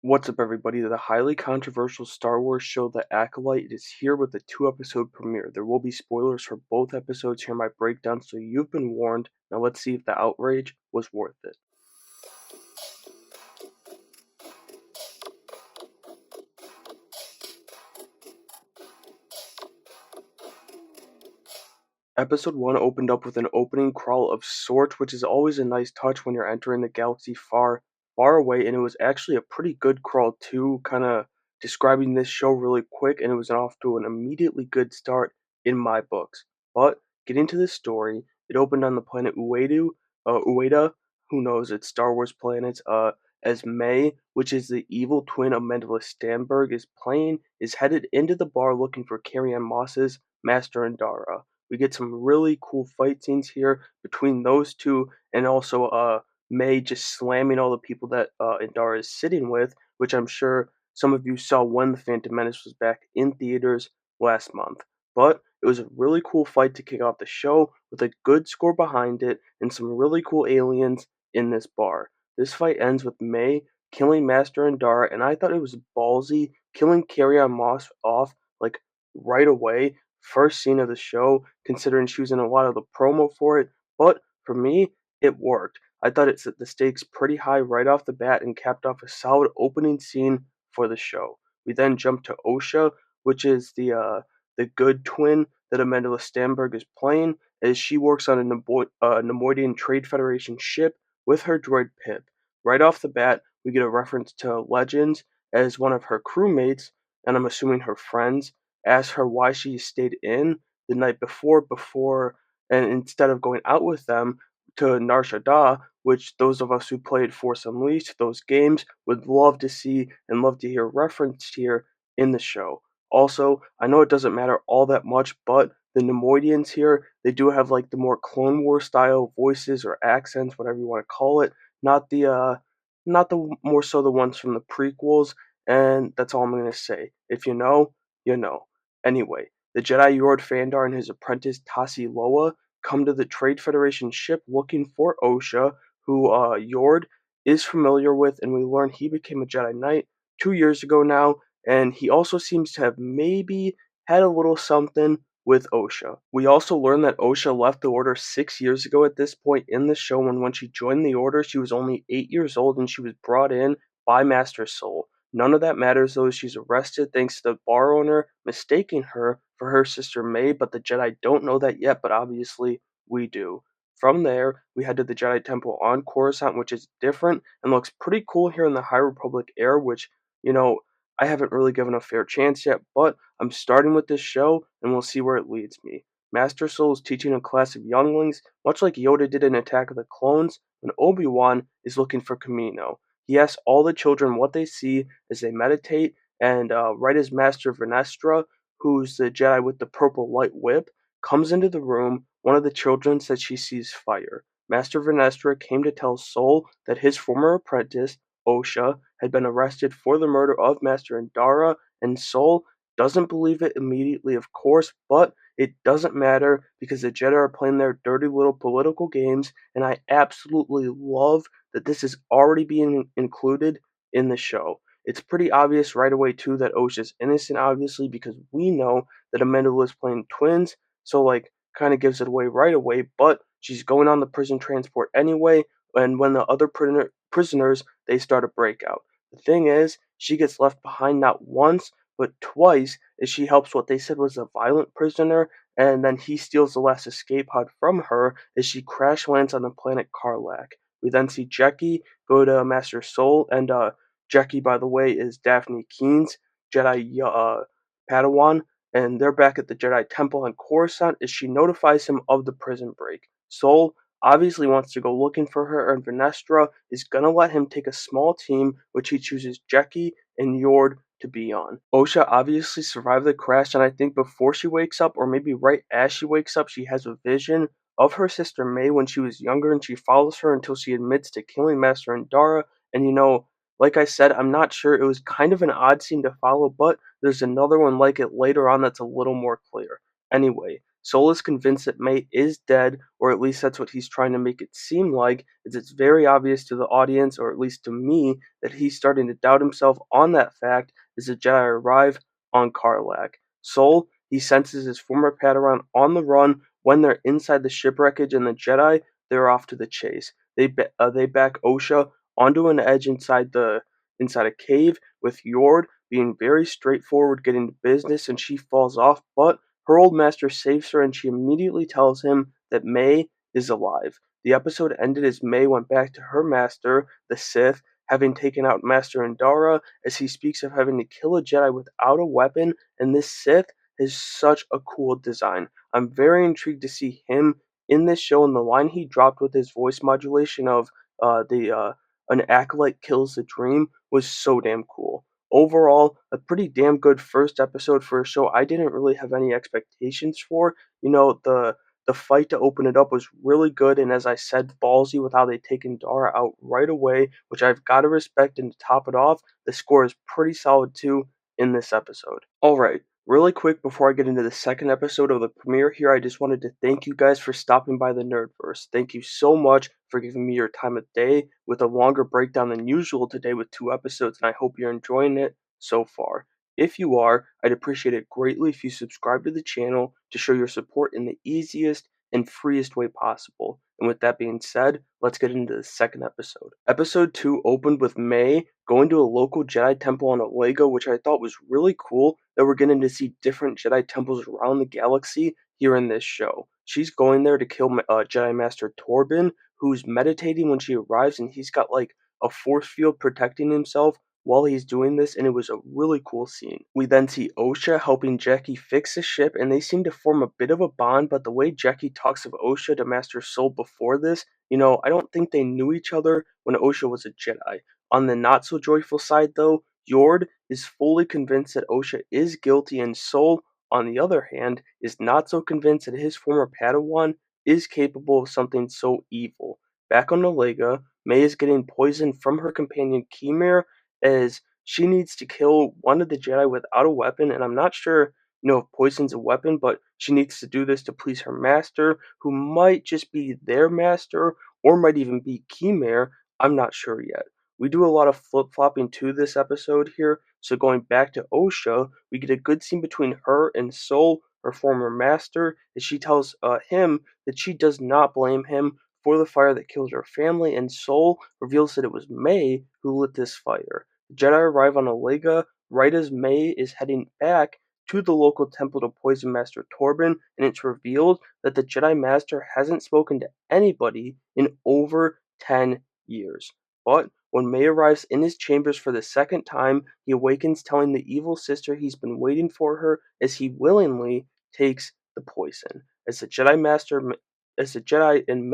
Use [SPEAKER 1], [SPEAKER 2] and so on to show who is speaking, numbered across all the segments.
[SPEAKER 1] What's up, everybody? The highly controversial Star Wars show The ACOLYTE is here with a two-episode premiere. There will be spoilers for both episodes here in my breakdown, so you've been warned. Now let's see if the outrage was worth it. Episode 1 opened up with an opening crawl of sorts, which is always a nice touch when you're entering the galaxy far, far away, and it was actually a pretty good crawl too, kind of describing this show really quick, and it was off to an immediately good start in my books. But getting to the story, it opened on the planet Ueda, who knows, it's Star Wars planets, as May, which is the evil twin of Mandela Stanberg, is headed into the bar looking for Carrie-Anne Moss's Master and Dara. We get some really cool fight scenes here between those two, and also May just slamming all the people that Indara is sitting with, which I'm sure some of you saw when The Phantom Menace was back in theaters last month. But it was a really cool fight to kick off the show with a good score behind it and some really cool aliens in this bar. This fight ends with May killing Master Indara, and I thought it was ballsy killing Carrie-Anne Moss off like right away, first scene of the show, considering she was in a lot of the promo for it. But for me, it worked. I thought it set the stakes pretty high right off the bat and capped off a solid opening scene for the show. We then jump to Osha, which is the good twin that Amanda Stanberg is playing, as she works on a Nemoidian Trade Federation ship with her droid Pip. Right off the bat, we get a reference to Legends as one of her crewmates, and I'm assuming her friends, asked her why she stayed in the night before and instead of going out with them to Nar Shaddaa, which those of us who played Force Unleashed, those games, would love to see and love to hear referenced here in the show. Also, I know it doesn't matter all that much, but the Nemoidians here, they do have like the more Clone War style voices or accents, whatever you want to call it, not the more so the ones from the prequels, and that's all I'm gonna say. If you know, you know. Anyway, the Jedi Yord Fandar and his apprentice Tassi Loa come to the Trade Federation ship looking for Osha, who Yord is familiar with, and we learn he became a Jedi Knight 2 years ago now, and he also seems to have maybe had a little something with Osha. We also learn that Osha left the Order 6 years ago at this point in the show, and when she joined the Order, she was only 8 years old and she was brought in by Master Soul. None of that matters though. She's arrested thanks to the bar owner mistaking her for her sister May, but the Jedi don't know that yet, but obviously we do. From there, we head to the Jedi Temple on Coruscant, which is different and looks pretty cool here in the High Republic era, which, you know, I haven't really given a fair chance yet, but I'm starting with this show and we'll see where it leads me. Master Soul is teaching a class of younglings, much like Yoda did in Attack of the Clones, when Obi-Wan is looking for Kamino. He asks all the children what they see as they meditate, and right as Master Vernestra, who's the Jedi with the purple light whip, comes into the room, one of the children says she sees fire. Master Vernestra came to tell Soul that his former apprentice, Osha, had been arrested for the murder of Master Indara, and Soul doesn't believe it immediately, of course, but it doesn't matter because the Jedi are playing their dirty little political games, and I absolutely love that this is already being included in the show. It's pretty obvious right away too that Osha's innocent, obviously, because we know that Amanda is playing twins, so like kind of gives it away right away. But she's going on the prison transport anyway, and when the other prisoners they start a breakout. The thing is, she gets left behind not once but twice as she helps what they said was a violent prisoner, and then he steals the last escape pod from her as she crash lands on the planet Karlak. We then see Jackie go to Master Soul, and Jackie, by the way, is Daphne Keen's Jedi Padawan, and they're back at the Jedi Temple on Coruscant as she notifies him of the prison break. Soul obviously wants to go looking for her, and Vernestra is gonna let him take a small team, which he chooses Jackie and Yord to be on. Osha obviously survived the crash, and I think before she wakes up, or maybe right as she wakes up, she has a vision of her sister May when she was younger, and she follows her until she admits to killing Master Indara. And like I said, I'm not sure. It was kind of an odd scene to follow, but there's another one like it later on that's a little more clear. Anyway, Soul is convinced that May is dead, or at least that's what he's trying to make it seem like, as it's very obvious to the audience, or at least to me, that he's starting to doubt himself on that fact as the Jedi arrive on Karlak. Soul, he senses his former Padawan on the run when they're inside the shipwreckage, and the Jedi, they're off to the chase. They back Osha onto an edge inside a cave, with Yord being very straightforward, getting to business, and she falls off, but her old master saves her and she immediately tells him that May is alive. The episode ended as May went back to her master, the Sith, having taken out Master Indara, as he speaks of having to kill a Jedi without a weapon, and this Sith is such a cool design. I'm very intrigued to see him in this show, and the line he dropped with his voice modulation of the an acolyte kills the dream was so damn cool. Overall, a pretty damn good first episode for a show I didn't really have any expectations for. The fight to open it up was really good, and as I said, ballsy with how they taken Dara out right away, which I've got to respect. And to top it off, the score is pretty solid too in this episode. Alright, really quick before I get into the second episode of the premiere here, I just wanted to thank you guys for stopping by the Nerdverse. Thank you so much for giving me your time of day with a longer breakdown than usual today with 2 episodes, and I hope you're enjoying it so far. If you are, I'd appreciate it greatly if you subscribe to the channel to show your support in the easiest and freest way possible. And with that being said, let's get into the second episode. Episode 2 opened with May going to a local Jedi temple on Lego, which I thought was really cool that we're getting to see different Jedi temples around the galaxy here in this show. She's going there to kill Jedi Master Torben, who's meditating when she arrives, and he's got like a force field protecting himself while he's doing this, and it was a really cool scene. We then see Osha helping Jackie fix the ship, and they seem to form a bit of a bond, but the way Jackie talks of Osha to Master Soul before this, I don't think they knew each other when Osha was a Jedi. On the not so joyful side though, Yord is fully convinced that Osha is guilty, and Soul, on the other hand, is not so convinced that his former Padawan is capable of something so evil. Back on Nalega, May is getting poisoned from her companion Khmer, as she needs to kill one of the Jedi without a weapon, and I'm not sure, if poison's a weapon, but she needs to do this to please her master, who might just be their master, or might even be Khmer. I'm not sure yet. We do a lot of flip-flopping to this episode here, so going back to Osha, we get a good scene between her and Soul, her former master, as she tells him that she does not blame him for the fire that killed her family, and Soul reveals that it was May who lit this fire. The Jedi arrive on Olega right as May is heading back to the local temple to poison Master Torben, and it's revealed that the Jedi Master hasn't spoken to anybody in over 10 years. But when May arrives in his chambers for the second time, he awakens telling the evil sister he's been waiting for her, as he willingly takes the poison. As the Jedi and as the Jedi and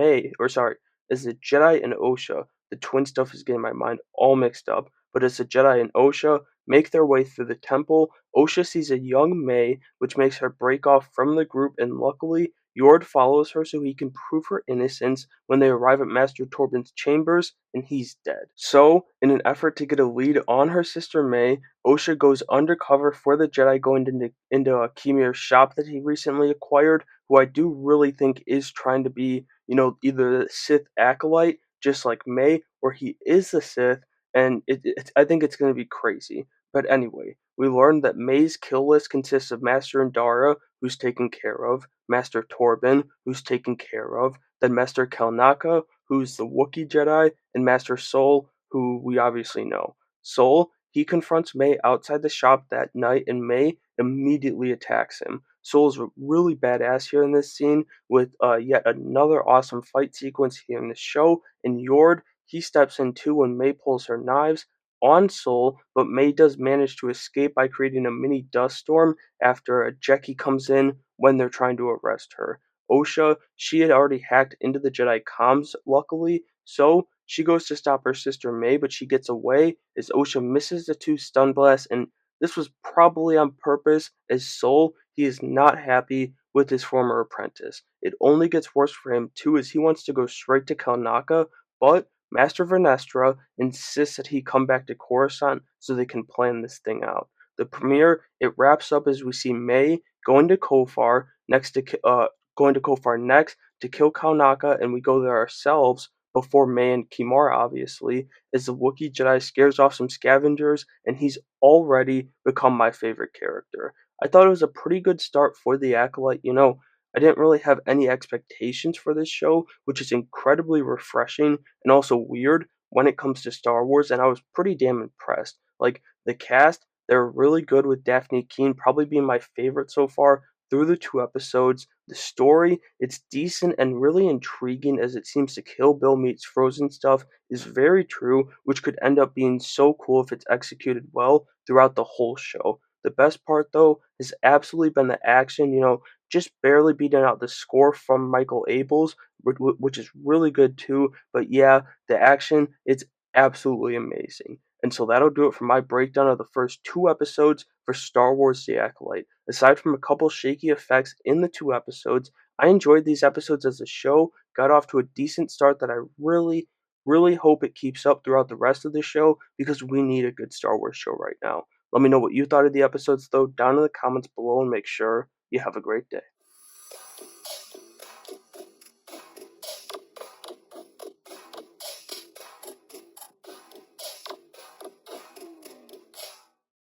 [SPEAKER 1] Osha, the twin stuff is getting my mind all mixed up, but as the Jedi and Osha make their way through the temple, Osha sees a young May, which makes her break off from the group, and luckily, Yord follows her so he can prove her innocence when they arrive at Master Torben's chambers, and he's dead. So, in an effort to get a lead on her sister May, Osha goes undercover for the Jedi going into Khmer's shop that he recently acquired, who I do really think is trying to be, either the Sith acolyte, just like May, or he is the Sith, and I think it's going to be crazy. But anyway, we learned that May's kill list consists of Master Indara, who's taken care of, Master Torben, who's taken care of, then Master Kelnaka, who's the Wookiee Jedi, and Master Soul, who we obviously know. Soul, he confronts May outside the shop that night, and May immediately attacks him. Soul's really badass here in this scene, with yet another awesome fight sequence here in the show, and Yord, he steps in too when May pulls her knives on Soul, but May does manage to escape by creating a mini dust storm after a Jekki comes in when they're trying to arrest her. Osha, she had already hacked into the Jedi comms, luckily, so she goes to stop her sister May, but she gets away as Osha misses the 2 stun blasts, and this was probably on purpose, as Soul, he is not happy with his former apprentice. It only gets worse for him too, as he wants to go straight to Kalnaka, but Master Vernestra insists that he come back to Coruscant so they can plan this thing out. The premiere, it wraps up as we see May going to Kofar, next to going to Kofar next to kill Kaunaka, and we go there ourselves before May and Kimura, obviously, as the Wookiee Jedi scares off some scavengers, and he's already become my favorite character. I thought it was a pretty good start for the Acolyte. I didn't really have any expectations for this show, which is incredibly refreshing and also weird when it comes to Star Wars, and I was pretty damn impressed. Like, the cast, they're really good with Daphne Keane probably being my favorite so far through the two episodes. The story, it's decent and really intriguing as it seems to Kill Bill meets Frozen stuff is very true, which could end up being so cool if it's executed well throughout the whole show. The best part, though, has absolutely been the action, just barely beating out the score from Michael Abels, which is really good too. But yeah, the action, it's absolutely amazing. And so that'll do it for my breakdown of the first two episodes for Star Wars The Acolyte. Aside from a couple shaky effects in the two episodes, I enjoyed these episodes as the show got off to a decent start that I really, really hope it keeps up throughout the rest of the show because we need a good Star Wars show right now. Let me know what you thought of the episodes, though, down in the comments below, and make sure you have a great day.